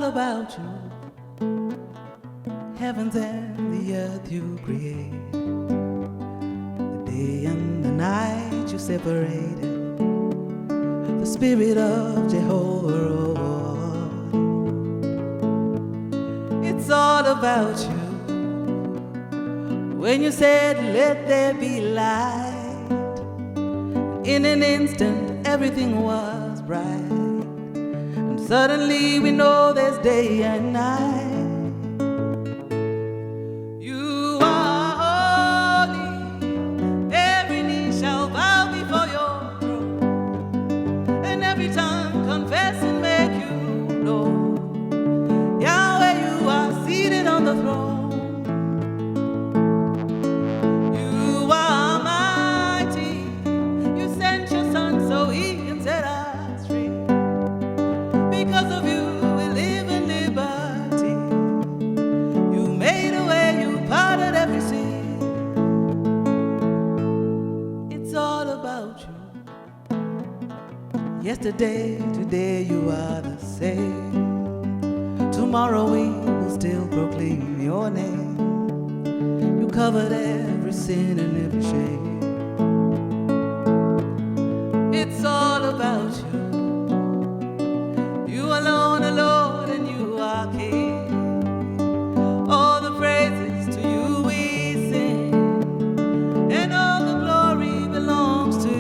about you. Heavens and the earth you created. The day and the night you separated. The spirit of Jehovah. It's all about you. When you said, let there be light, in an instant everything was bright. And suddenly we know there's day and night. You are holy, every knee shall bow before your throne, and every tongue confess and make you know. Yahweh, you are seated on the throne. Yesterday, today you are the same. Tomorrow we will still proclaim your name. You covered every sin and every shame. It's all about you. You alone are Lord and you are King. All the praises to you we sing, and all the glory belongs to you.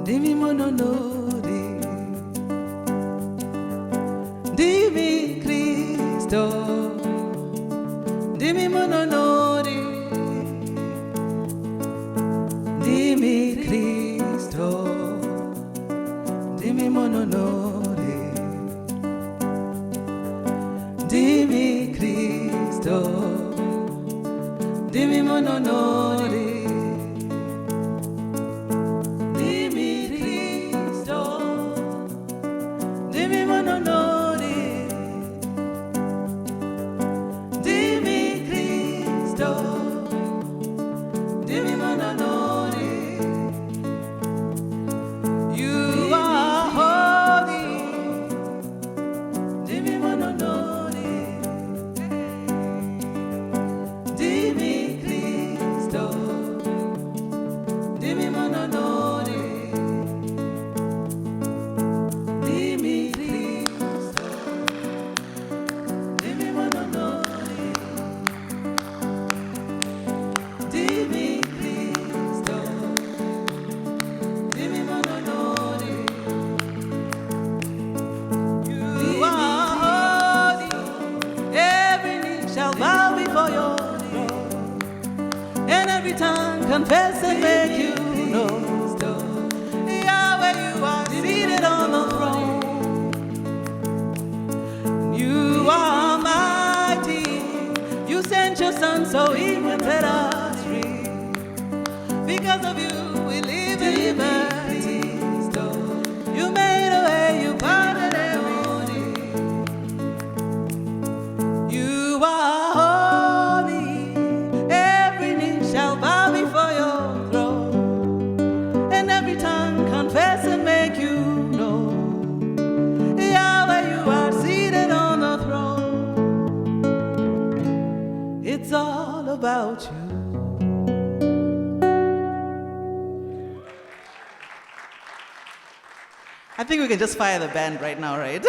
Dimmi mononori, dimmi Cristo, dimmi mononori, dimmi Cristo, dimmi mononori, dimmi Cristo, dimmi mononori. Confess and make you know, Yahweh, you are seated on the throne. done so He can set us free. Because of you, we live in liberty. You made a way, you parted every day. You are holy, every knee shall bow before your throne, and every tongue confess and make you known. Yahweh, you are seated on the throne. It's all about you. I think we can just fire the band right now, right?